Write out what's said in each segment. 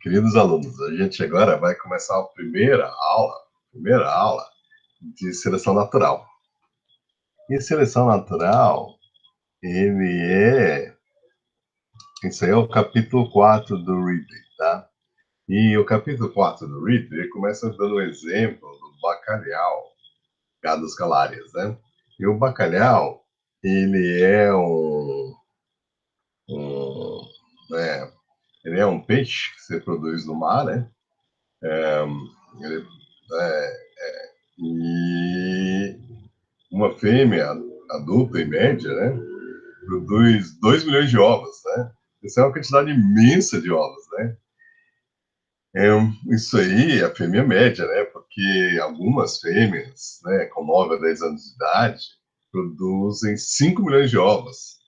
Queridos alunos, a gente agora vai começar a primeira aula de seleção natural. E seleção natural, isso aí é o capítulo 4 do Ridley, tá? E o capítulo 4 do Ridley, ele começa dando um exemplo do bacalhau, Gadus calarias, né? E o bacalhau, ele é né, ele é um peixe que se produz no mar, né? Ele, é, e uma fêmea adulta, em média, né, produz 2 milhões de ovos, né? Isso é uma quantidade imensa de ovos, né? É, isso aí, a fêmea média, né? Porque algumas fêmeas, né, com 9 a 10 anos de idade, produzem 5 milhões de ovos.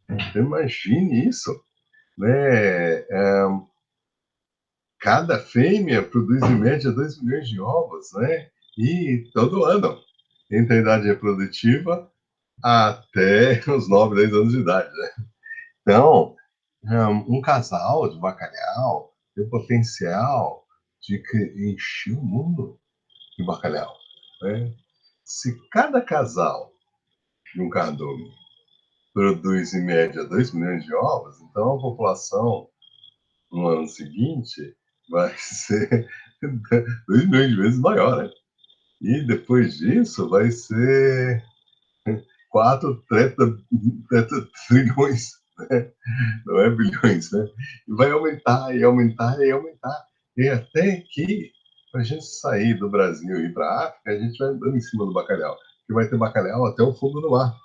Então, imagine isso, né? Cada fêmea produz, em média, 2 milhões de ovos, né? E todo ano, entre a idade reprodutiva até os 9, 10 anos de idade, né? Então, um casal de bacalhau tem o potencial de encher o mundo de bacalhau, né? Se cada casal de um cardume produz, em média, 2 milhões de ovos, então a população, no ano seguinte, vai ser 2 milhões de vezes maior, né? E depois disso vai ser 4 trilhões, né? Não é bilhões, né? E vai aumentar, e aumentar, e aumentar. E até que, para a gente sair do Brasil e ir para a África, a gente vai andando em cima do bacalhau. Que vai ter bacalhau até o fundo do mar.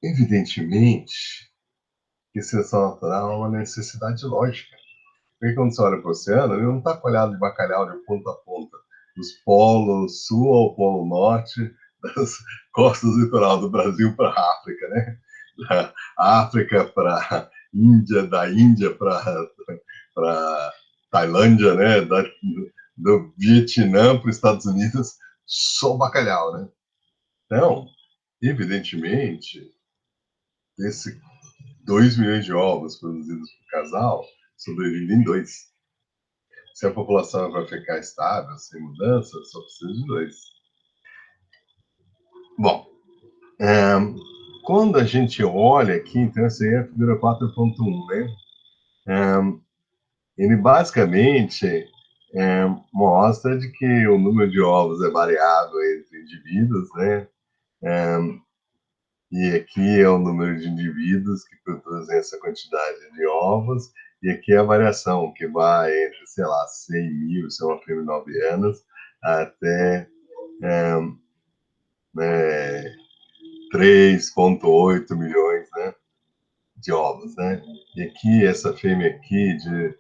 Evidentemente que seleção natural é uma necessidade lógica. Porque quando você olha para o oceano, ele não está colhado de bacalhau de ponta a ponta, dos polos sul ao polo norte, das costas litoral do Brasil para a África, né? Da África para Índia, da Índia para Tailândia, né? Do Vietnã para os Estados Unidos, só bacalhau, né? Então, evidentemente, esse 2 milhões de ovos produzidos por casal sobrevivem em 2. Se a população vai ficar estável, sem mudança, só precisa de 2. Bom, é, quando a gente olha aqui, então essa aí é a figura 4.1, né? Ele basicamente mostra de que o número de ovos é variável entre indivíduos, né? E aqui é o número de indivíduos que produzem essa quantidade de ovos, e aqui é a variação, que vai entre, sei lá, 100 mil, se é uma fêmea de 9 anos, até 3,8 milhões, né, de ovos, né? E aqui, essa fêmea aqui de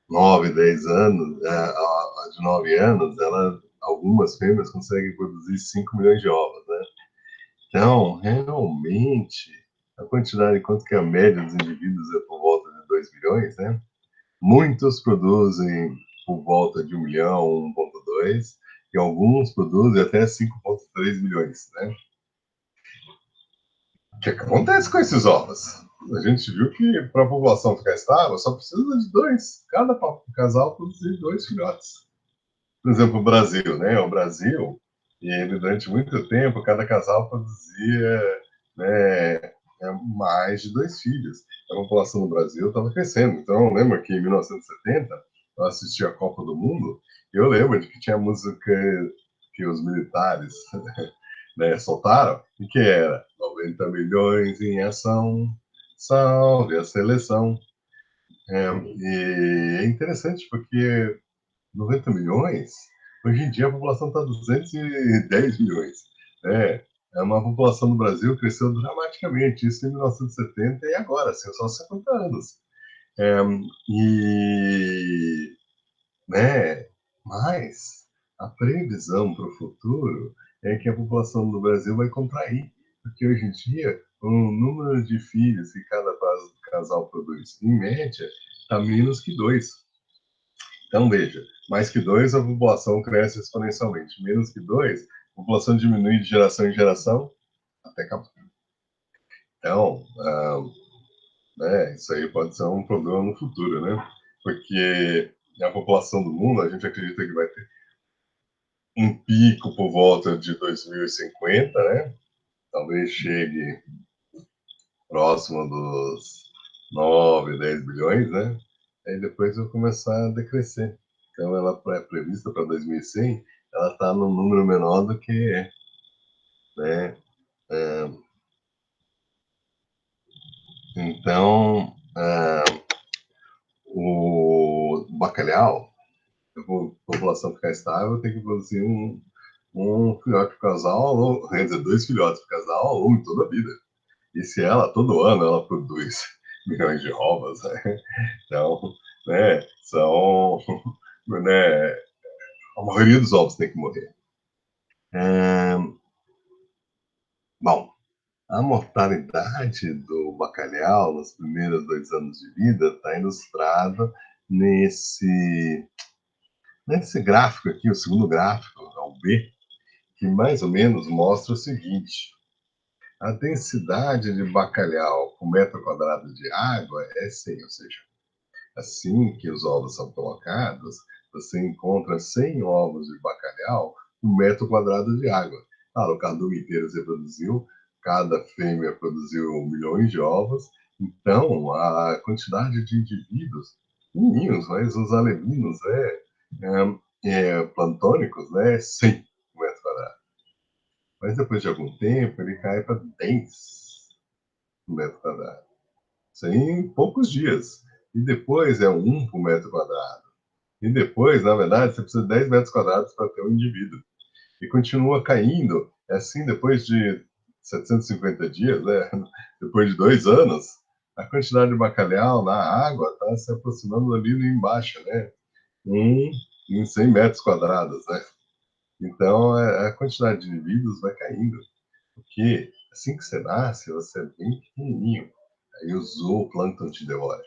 9, 10 anos, de 9 anos, algumas fêmeas conseguem produzir 5 milhões de ovos, né? Então, realmente, a quantidade, quanto que a média dos indivíduos é por volta de 2 milhões, né? Muitos produzem por volta de 1 milhão, 1,2, e alguns produzem até 5,3 milhões, né? O que acontece com esses ovos? A gente viu que para a população ficar estável só precisa de 2. Cada casal produzir 2 filhotes. Por exemplo, o Brasil, né? O Brasil, e ele durante muito tempo, cada casal produzia, né, mais de 2 filhos. A população do Brasil estava crescendo. Então, lembra que em 1970 eu assisti a Copa do Mundo e eu lembro de que tinha música que os militares né, soltaram, e que era 90 milhões em ação, salve a seleção. E é interessante porque 90 milhões, hoje em dia a população está 210 milhões. Né? A população do Brasil cresceu dramaticamente, isso em 1970 e agora, assim, só 50 anos. E, né, mas a previsão para o futuro é que a população do Brasil vai contrair, porque hoje em dia o número de filhos que cada casal produz, em média, está menos que 2. Então, veja, mais que 2, a população cresce exponencialmente. Menos que 2, a população diminui de geração em geração até acabar. Então, né? Isso aí pode ser um problema no futuro, né? Porque a população do mundo, a gente acredita que vai ter um pico por volta de 2050, né? Talvez chegue próximo dos 9, 10 bilhões, né? Aí depois vai começar a decrescer. Então, ela é prevista para 2100, ela está num número menor do que é, né? É, então, o bacalhau, para a população ficar estável, tem que produzir um filhote por casal, ou, quer dizer, dois filhotes por casal ao longo de toda a vida. E se ela, todo ano, ela produz milhões de ovos, né? Então, né, são, né, a maioria dos ovos tem que morrer. É, bom, a mortalidade do bacalhau nos primeiros 2 anos de vida está ilustrada nesse, nesse gráfico aqui, o segundo gráfico, é o B, que mais ou menos mostra o seguinte: a densidade de bacalhau por metro quadrado de água é 100, ou seja, assim que os ovos são colocados, você encontra 100 ovos de bacalhau por metro quadrado de água. Claro, o cardume inteiro você produziu, cada fêmea produziu milhões de ovos, então a quantidade de indivíduos, pequenininhos, mas os alevinos plantônicos, né, é 100 por metro quadrado. Mas depois de algum tempo ele cai para 10 por metro quadrado. Isso aí em poucos dias. E depois é 1 por metro quadrado. E depois, na verdade, você precisa de 10 metros quadrados para ter um indivíduo. E continua caindo. É assim, depois de 750 dias, né? Depois de 2 anos, a quantidade de bacalhau na água está se aproximando ali embaixo, né? Em 100 metros quadrados, né? Então, a quantidade de indivíduos vai caindo. Porque assim que você nasce, você é bem pequenininho. Aí o zooplâncton te devora.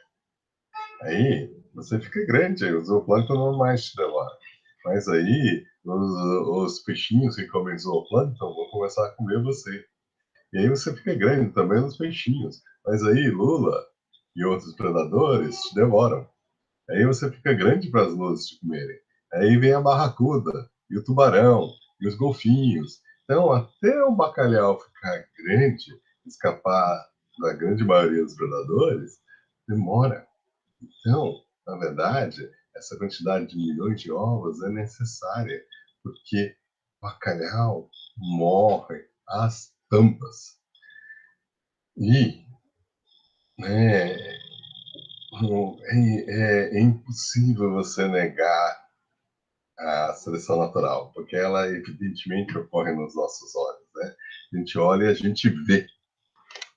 Aí você fica grande, aí o zooplâncton não mais te devora. Mas aí os peixinhos que comem zooplâncton vão começar a comer você. E aí você fica grande também nos peixinhos. Mas aí lula e outros predadores te devoram. Aí você fica grande para as lulas te comerem. Aí vem a barracuda, e o tubarão, e os golfinhos. Então, até o bacalhau ficar grande, escapar da grande maioria dos predadores, demora. Então, na verdade, essa quantidade de milhões de ovos é necessária, porque o bacalhau morre às tampas. E né, é impossível você negar a seleção natural, porque ela evidentemente ocorre nos nossos olhos, né? A gente olha e a gente vê.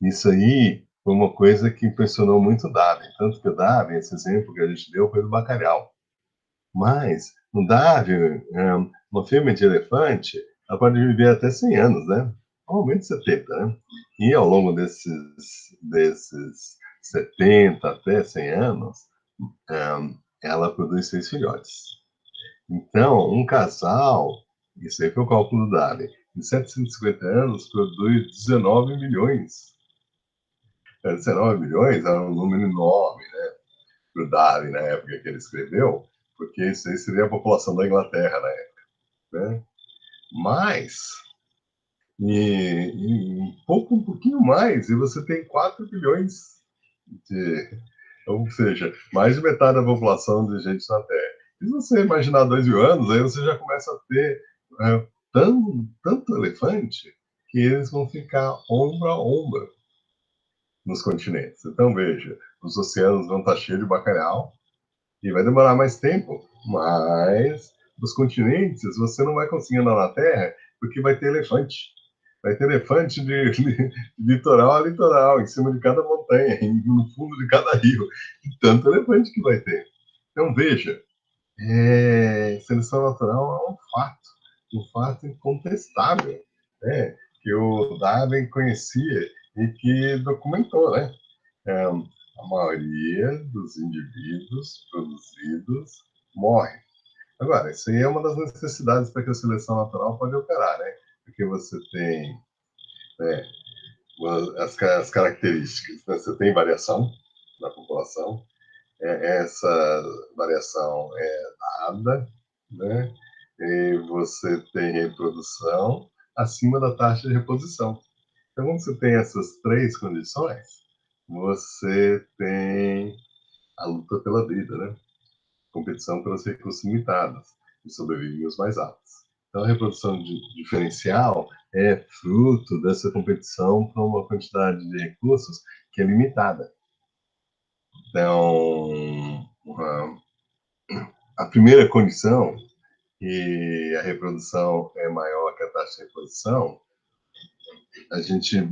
Isso aí foi uma coisa que impressionou muito o Darwin, tanto que o Darwin, esse exemplo que a gente deu foi do bacalhau. Mas, no Darwin, uma fêmea de elefante, ela pode viver até 100 anos, né? Normalmente 70, né? E ao longo desses 70 até 100 anos, ela produz 6 filhotes. Então, um casal, isso aí foi o cálculo do Darwin, em 750 anos produz 19 milhões. 19 milhões é um número enorme, né? Para o Darwin, na época que ele escreveu, porque isso aí seria a população da Inglaterra na época, né? Mas, um pouquinho mais, e você tem 4 bilhões de. Ou seja, mais de metade da população de gente na Terra. E se você imaginar 2 mil anos, aí você já começa a ter tanto elefante que eles vão ficar ombro a ombro nos continentes. Então, veja, os oceanos vão estar cheios de bacalhau e vai demorar mais tempo, mas os continentes você não vai conseguir andar na Terra porque vai ter elefante. Vai ter elefante de litoral a litoral, em cima de cada montanha, no fundo de cada rio. E tanto elefante que vai ter. Então, veja, seleção natural é um fato incontestável, né? Que o Darwin conhecia e que documentou, né? A maioria dos indivíduos produzidos morre. Agora, isso aí é uma das necessidades para que a seleção natural pode operar, né? Porque você tem, né, as características, né? Você tem variação, na população. Essa variação é dada, né? E você tem reprodução acima da taxa de reposição. Então, quando você tem essas três condições, você tem a luta pela vida, né? Competição pelos recursos limitados e sobrevivem os mais altos. Então, a reprodução diferencial é fruto dessa competição por uma quantidade de recursos que é limitada. Então, a primeira condição, que a reprodução é maior que a taxa de reposição, a gente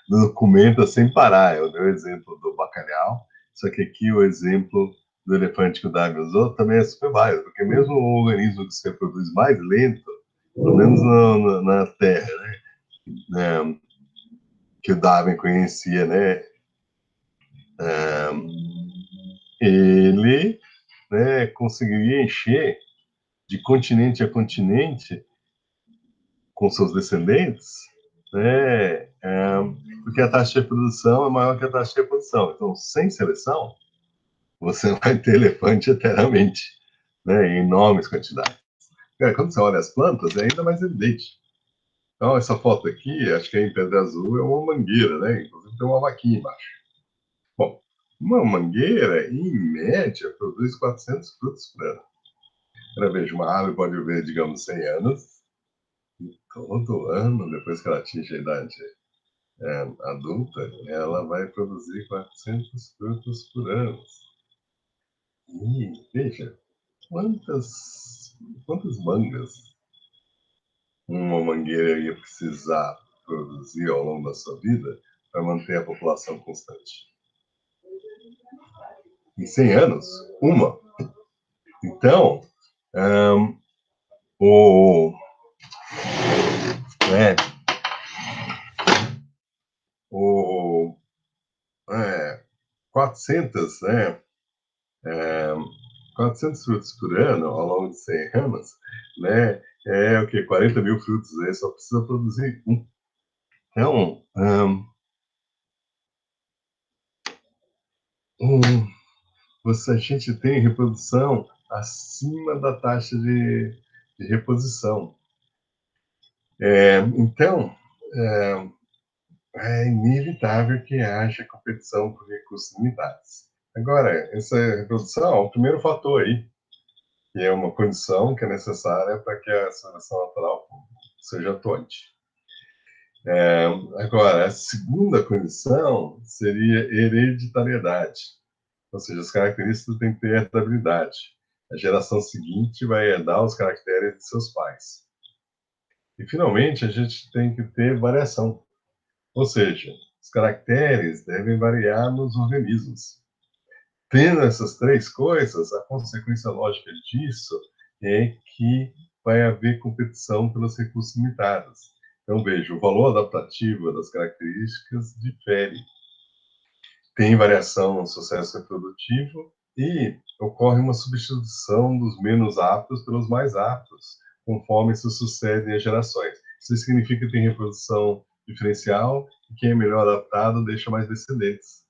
documenta sem parar. Eu dei o exemplo do bacalhau, só que aqui o exemplo do elefante que o Darwin usou também é super válido, porque mesmo o organismo que se reproduz mais lento, pelo menos na Terra, né, que o Darwin conhecia, né, ele, né, conseguiria encher de continente a continente com seus descendentes, né, porque a taxa de reprodução é maior que a taxa de reprodução. Então, sem seleção, você vai ter elefante eternamente, né, em enormes quantidades. Quando você olha as plantas, é ainda mais evidente. Então, essa foto aqui, acho que é em Pedra Azul, é uma mangueira, né? Inclusive tem uma vaquinha embaixo. Bom, uma mangueira, em média, produz 400 frutos por ano. Para veja, uma árvore pode viver, digamos, 100 anos, e todo ano, depois que ela atinge a idade adulta, ela vai produzir 400 frutos por ano. E, veja, quantas mangas uma mangueira ia precisar produzir ao longo da sua vida para manter a população constante? Em 100 anos, uma. Então, o, né, o 400, né, 400 frutos por ano ao longo de 100 anos, né, é o que? 40 mil frutos, né, só precisa produzir um. Então, a gente tem reprodução acima da taxa de reposição. Então, é inevitável que haja competição por recursos limitados. Agora, essa reprodução é o primeiro fator aí, que é uma condição que é necessária para que a seleção natural seja atuante. Agora, a segunda condição seria hereditariedade, ou seja, as características têm que ter herdabilidade. A geração seguinte vai herdar os caracteres de seus pais. E, finalmente, a gente tem que ter variação, ou seja, os caracteres devem variar nos organismos. Tendo essas três coisas, a consequência lógica disso é que vai haver competição pelos recursos limitados. Então, veja, o valor adaptativo das características difere. Tem variação no sucesso reprodutivo e ocorre uma substituição dos menos aptos pelos mais aptos, conforme se sucedem as gerações. Isso significa que tem reprodução diferencial e quem é melhor adaptado deixa mais descendentes.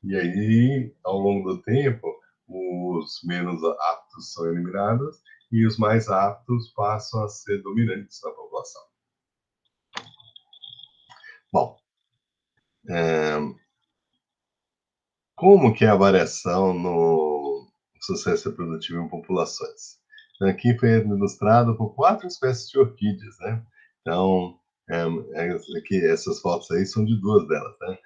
E aí, ao longo do tempo, os menos aptos são eliminados e os mais aptos passam a ser dominantes na população. Bom, como que é a variação no sucesso reprodutivo em populações? Então, aqui foi ilustrado por 4 espécies de orquídeas, né? Então, aqui, essas fotos aí são de 2 delas, né?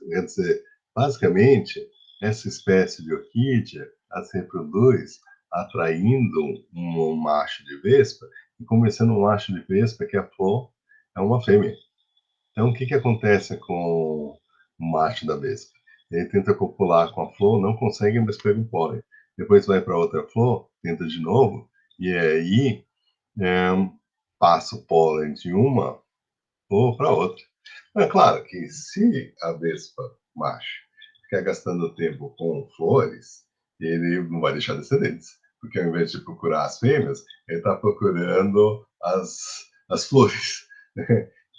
Quer dizer, basicamente, essa espécie de orquídea se reproduz atraindo um macho de vespa e convencendo um macho de vespa que a flor é uma fêmea. Então, o que acontece com o macho da vespa? Ele tenta copular com a flor, não consegue, mas pega o pólen. Depois vai para outra flor, tenta de novo, e aí é, passa o pólen de uma flor para outra. É claro que se a vespa macho ficar gastando tempo com flores, ele não vai deixar descendentes, porque ao invés de procurar as fêmeas, ele está procurando as flores.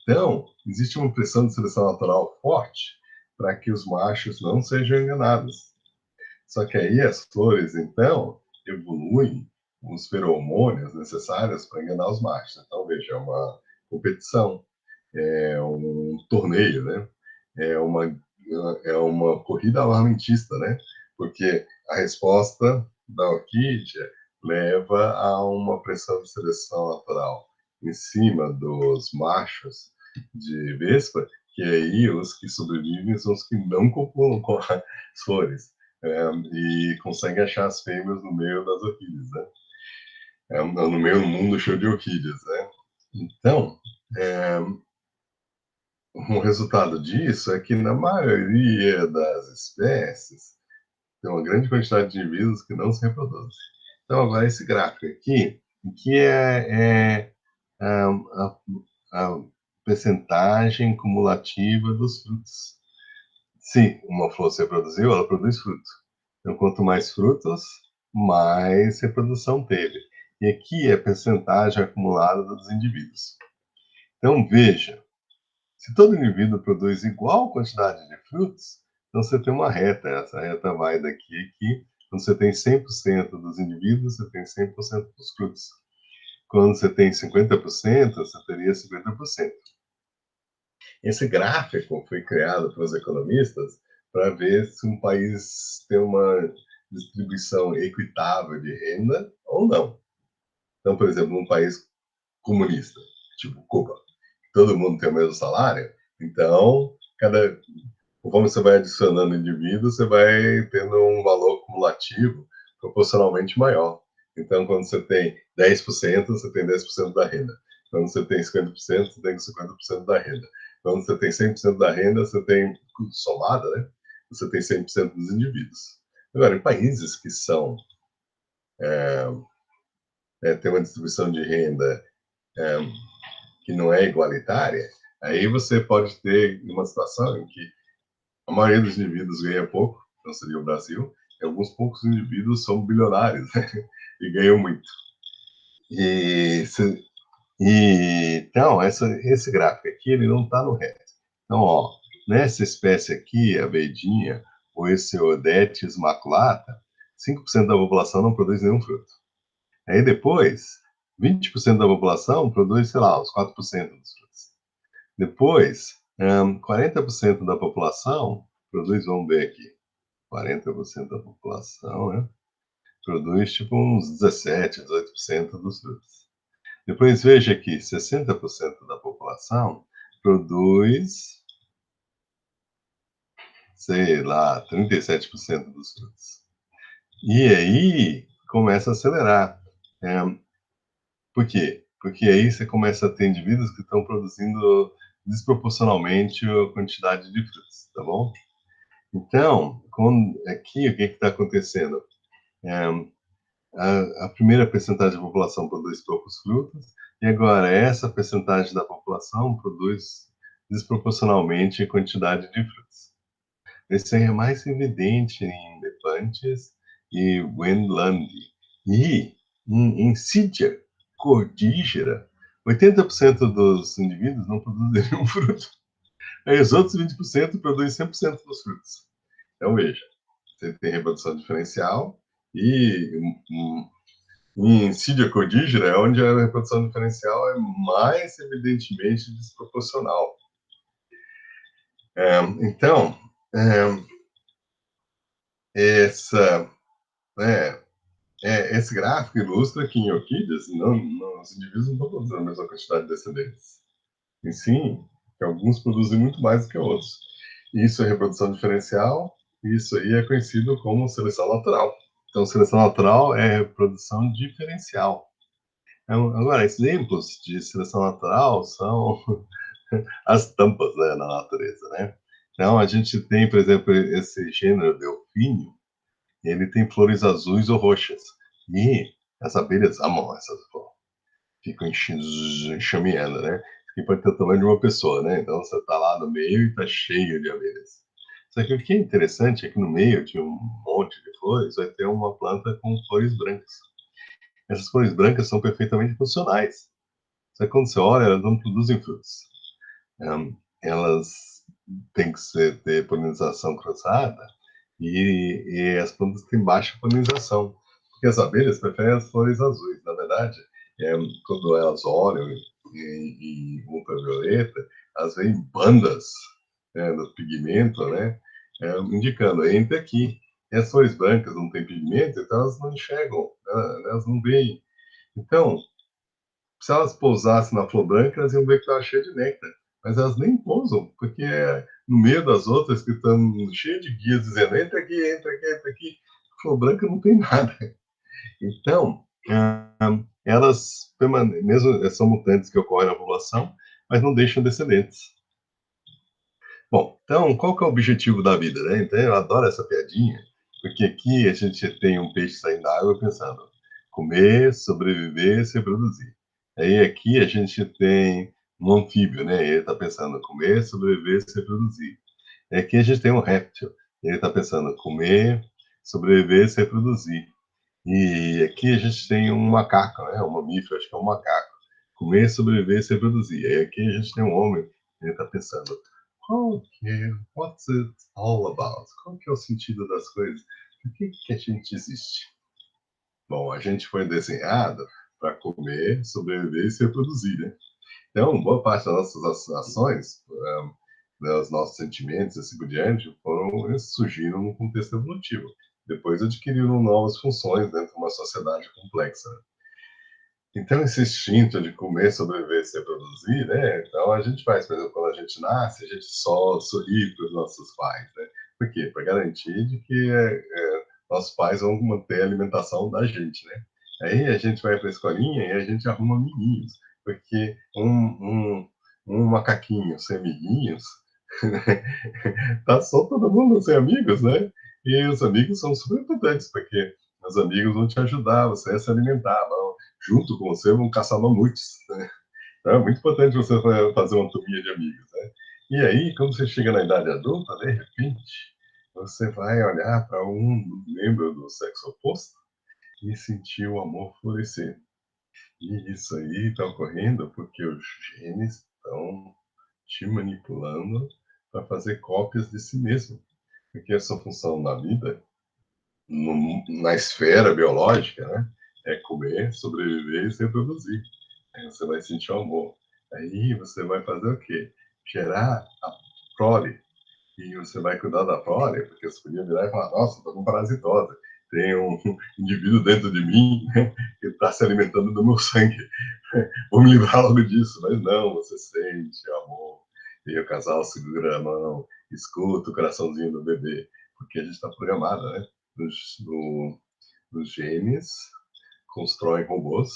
Então, existe uma pressão de seleção natural forte para que os machos não sejam enganados. Só que aí as flores, então, evoluem os feromônios necessários para enganar os machos. Então, veja, é uma competição, é um torneio, né? É uma, é uma corrida armamentista, né? Porque a resposta da orquídea leva a uma pressão de seleção natural em cima dos machos de vespa, que aí os que sobrevivem são os que não copulam com as flores, e conseguem achar as fêmeas no meio das orquídeas, né? No meio do mundo cheio de orquídeas, né? Então, é, um resultado disso é que na maioria das espécies tem uma grande quantidade de indivíduos que não se reproduzem. Então, agora esse gráfico aqui, que é a, a percentagem cumulativa dos frutos. Se uma flor se reproduziu, ela produz fruto. Então, quanto mais frutos, mais reprodução teve. E aqui é a percentagem acumulada dos indivíduos. Então, veja, se todo indivíduo produz igual quantidade de frutos, então você tem uma reta. Essa reta vai daqui a aqui. Quando você tem 100% dos indivíduos, você tem 100% dos frutos. Quando você tem 50%, você teria 50%. Esse gráfico foi criado pelos economistas para ver se um país tem uma distribuição equitável de renda ou não. Então, por exemplo, num país comunista, tipo Cuba, todo mundo tem o mesmo salário, então, conforme você vai adicionando indivíduos, você vai tendo um valor cumulativo proporcionalmente maior. Então, quando você tem 10%, você tem 10% da renda. Quando você tem 50%, você tem 50% da renda. Quando você tem 100% da renda, você tem, somada, né? Você tem 100% dos indivíduos. Agora, em países que têm uma distribuição de renda é, que não é igualitária, aí você pode ter uma situação em que a maioria dos indivíduos ganha pouco, não seria o Brasil, e alguns poucos indivíduos são bilionários, né? E ganham muito. E, então, esse gráfico aqui, ele não está no reto. Então, ó, nessa espécie aqui, a verdinha, ou esse Odetes maculata, 5% da população não produz nenhum fruto. Aí depois, 20% da população produz, sei lá, uns 4% dos frutos. Depois, 40% da população produz, vamos ver aqui, 40% da população, né, produz tipo uns 17, 18% dos frutos. Depois veja aqui, 60% da população produz, sei lá, 37% dos frutos. E aí começa a acelerar. É, por quê? Porque aí você começa a ter indivíduos que estão produzindo desproporcionalmente a quantidade de frutos, tá bom? Então, aqui o que está acontecendo? É, a primeira percentagem da população produz poucos frutos, e agora essa percentagem da população produz desproporcionalmente a quantidade de frutos. Isso aí é mais evidente em Lepantes e Wendland. E em Sídia cordígera, 80% dos indivíduos não produzem nenhum fruto. Aí os outros 20% produzem 100% dos frutos. Então veja, você tem reprodução diferencial e em Sídia cordígera é onde a reprodução diferencial é mais evidentemente desproporcional. Então, essa, é, esse gráfico ilustra que em orquídeas os indivíduos não estão produzindo a mesma quantidade de descendentes. E sim, que alguns produzem muito mais do que outros. Isso é reprodução diferencial, e isso aí é conhecido como seleção natural. Então, seleção natural é reprodução diferencial. Agora, exemplos de seleção natural são as tampas, né, na natureza, né? Então, a gente tem, por exemplo, esse gênero Delfínio, ele tem flores azuis ou roxas. E as abelhas amam essas flores. Ficam enxameando, né? Que pode ter o tamanho de uma pessoa, né? Então, você está lá no meio e está cheio de abelhas. Só que o que é interessante é que no meio de um monte de flores vai ter uma planta com flores brancas. Essas flores brancas são perfeitamente funcionais. Só que quando você olha, elas não produzem frutos. Elas tem que ter polinização cruzada, e as plantas têm baixa polinização, porque as abelhas preferem as flores azuis. Na verdade, quando elas olham em ultravioleta, elas veem bandas, né, do pigmento, né, indicando, entre aqui. E as flores brancas não têm pigmento, então elas não enxergam, elas não veem. Então, se elas pousassem na flor branca, elas iam ver que estava cheia de néctar. Mas elas nem pousam, porque é no meio das outras que estão cheias de guias dizendo entra aqui, entra aqui, entra aqui. Flor branca não tem nada. Então, elas mesmo são mutantes que ocorrem na população, mas não deixam descendentes. Bom, então qual que é o objetivo da vida, né? Então eu adoro essa piadinha, porque aqui a gente tem um peixe saindo da água pensando comer, sobreviver, se reproduzir. Aí aqui a gente tem um anfíbio, né? Ele está pensando comer, sobreviver, se reproduzir. E aqui a gente tem um réptil, ele está pensando comer, sobreviver, se reproduzir. E aqui a gente tem um macaco, né? Um mamífero, acho que é um macaco. Comer, sobreviver, se reproduzir. E aqui a gente tem um homem, ele está pensando, what's it all about? Qual que é o sentido das coisas? Por que a gente existe? Bom, a gente foi desenhado para comer, sobreviver e se reproduzir, né? Então, boa parte das nossas ações, os nossos sentimentos e assim por diante, surgiram no contexto evolutivo. Depois adquiriram novas funções dentro de uma sociedade complexa. Então, esse instinto de comer, sobreviver e se reproduzir, né? Então, a gente faz, por exemplo, quando a gente nasce, a gente só sorri para os nossos pais, né? Por quê? Para garantir de que nossos pais vão manter a alimentação da gente, né? Aí a gente vai para a escolinha e a gente arruma amiguinhos, porque um macaquinho sem amiguinhos, tá só todo mundo sem amigos, né? E os amigos são super importantes, porque os amigos vão te ajudar, você a se alimentar, vão, junto com você vão caçar mamutes, né? Então é muito importante você fazer uma turminha de amigos, né? E aí, quando você chega na idade adulta, de repente, você vai olhar para um membro do sexo oposto e sentir o amor florescer. E isso aí está ocorrendo porque os genes estão te manipulando para fazer cópias de si mesmo. Porque a sua função na vida, na esfera biológica, né, é comer, sobreviver e se reproduzir. Aí você vai sentir o amor. Aí você vai fazer o quê? Gerar a prole. E você vai cuidar da prole, porque você podia virar e falar, nossa, estou com parasitose. Tem um indivíduo dentro de mim, né, que está se alimentando do meu sangue. Vou me livrar logo disso. Mas não, você sente amor. E o casal segura a mão, escuta o coraçãozinho do bebê. Porque a gente está programado, né? Nos genes, constroem robôs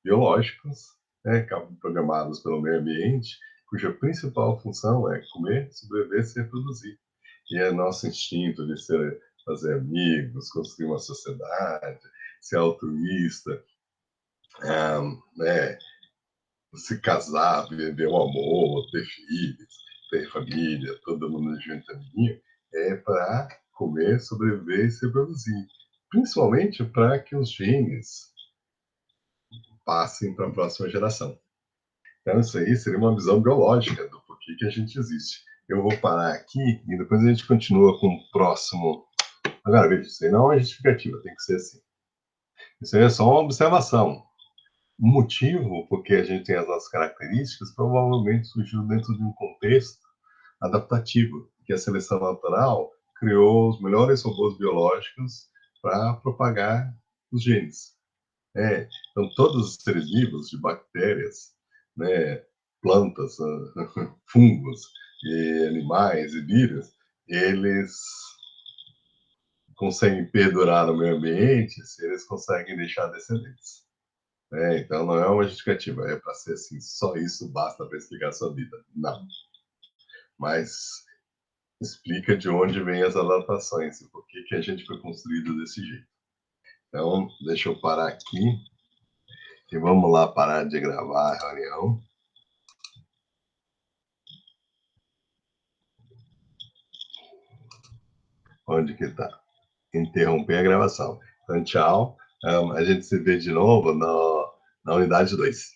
biológicos, né, programados pelo meio ambiente, cuja principal função é comer, sobreviver e se reproduzir. E é nosso instinto de fazer amigos, construir uma sociedade, ser altruísta, né, se casar, viver o amor, ter filhos, ter família, todo mundo junto, amiguinho, é para comer, sobreviver e se reproduzir. Principalmente para que os genes passem para a próxima geração. Então, isso aí seria uma visão biológica do porquê que a gente existe. Eu vou parar aqui e depois a gente continua com o próximo. Agora, veja, isso aí não é justificativa, tem que ser assim. Isso aí é só uma observação. O motivo porque a gente tem as nossas características provavelmente surgiu dentro de um contexto adaptativo, que a seleção natural criou os melhores robôs biológicos para propagar os genes. Então, todos os seres vivos, de bactérias, né, plantas, fungos, e animais e vírus, eles conseguem perdurar no meio ambiente se eles conseguem deixar descendentes. Então, não é uma justificativa, é para ser assim, só isso basta para explicar a sua vida. Não. Mas explica de onde vêm as adaptações e por que, que a gente foi construído desse jeito. Então, deixa eu parar aqui e vamos lá parar de gravar a reunião. Onde que está? Interromper a gravação. Então, tchau. A gente se vê de novo na unidade 2.